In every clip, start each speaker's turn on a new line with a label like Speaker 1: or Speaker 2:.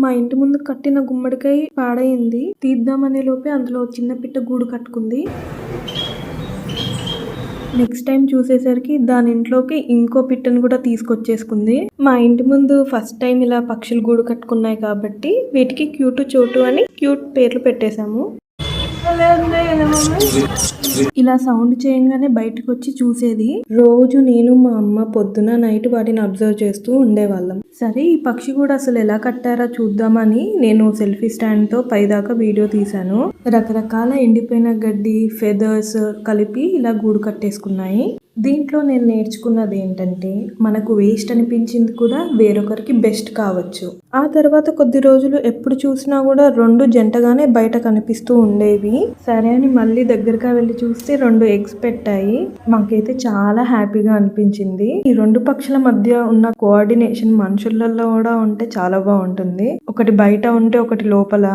Speaker 1: మా ఇంటి ముందు కట్టిన గుమ్మడికాయ పాడైంది. తీద్దామనే లోపే అందులో చిన్న పిట్ట గూడు కట్టుకుంది. నెక్స్ట్ టైం చూసేసరికి దాని ఇంట్లోకి ఇంకో పిట్టను కూడా తీసుకొచ్చేసుకుంది. మా ఇంటి ముందు ఫస్ట్ టైం ఇలా పక్షులు గూడు కట్టుకున్నాయి కాబట్టి వీటికి క్యూటు చోటు అని క్యూట్ పేర్లు పెట్టేశాము. ఇలా సౌండ్ చేయంగానే బయటకు వచ్చి చూసేది. రోజు నేను మా అమ్మ పొద్దున నైట్ వాటిని అబ్జర్వ్ చేస్తూ ఉండేవాళ్ళం. సరే ఈ పక్షి కూడా అసలు ఎలా కట్టారా చూద్దామని నేను సెల్ఫీ స్టాండ్ తో పైదాకా వీడియో తీశాను. రకరకాల ఎండిపోయిన గడ్డి, ఫెదర్స్ కలిపి ఇలా గూడు కట్టేసుకున్నాయి. దీంట్లో నేను నేర్చుకున్నది ఏంటంటే మనకు వేస్ట్ అనిపించింది కూడా వేరొకరికి బెస్ట్ కావచ్చు. ఆ తర్వాత కొద్ది రోజులు ఎప్పుడు చూసినా కూడా 2 జంటగానే బయట కనిపిస్తూ ఉండేవి. సరే అని మళ్ళీ దగ్గరగా వెళ్ళి చూస్తే 2 ఎగ్స్ పెట్టాయి. మాకైతే చాలా హ్యాపీగా అనిపించింది. ఈ 2 పక్షుల మధ్య ఉన్న కోఆర్డినేషన్ మనుషులలో కూడా ఉంటే చాలా బాగుంటుంది. ఒకటి బయట ఉంటే ఒకటి లోపల,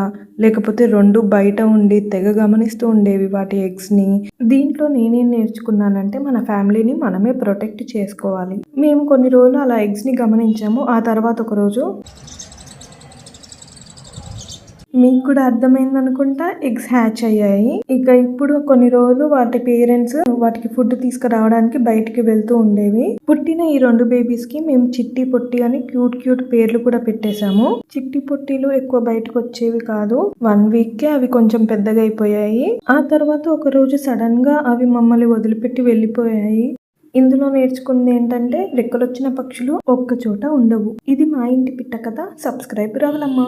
Speaker 1: లేకపోతే 2 బయట ఉండి తెగ గమనిస్తూ ఉండేవి వాటి ఎగ్స్ ని. దీంట్లో నేనేం నేర్చుకున్నానంటే మన ఫ్యామిలీని మనమే ప్రొటెక్ట్ చేసుకోవాలి. మేము కొన్ని రోజులు అలా ఎగ్స్ ని గమనించాము. ఆ తర్వాత ఒక రోజు మీకు కూడా అర్థమైంది అనుకుంటా, ఎగ్స్ హ్యాచ్ అయ్యాయి. ఇక ఇప్పుడు కొన్ని రోజులు వాటి పేరెంట్స్ వాటికి ఫుడ్ తీసుకురావడానికి బయటికి వెళ్తూ ఉండేవి. పుట్టిన ఈ 2 బేబీస్ కి మేము చిట్టి పొట్టి అని క్యూట్ పేర్లు కూడా పెట్టేశాము. చిట్టి పొట్టిలు ఎక్కువ బయటకు వచ్చేవి కాదు. 1 వీక్ కే అవి కొంచెం పెద్దగా అయిపోయాయి. ఆ తర్వాత ఒక రోజు సడన్ గా అవి మమ్మల్ని వదిలిపెట్టి వెళ్ళిపోయాయి. ఇందులో నేర్చుకుంది ఏంటంటే రెక్కలొచ్చిన పక్షులు ఒక్క చోట ఉండవు. ఇది మా ఇంటి పిట్ట కథ. సబ్స్క్రైబ్ రావాలమ్మా.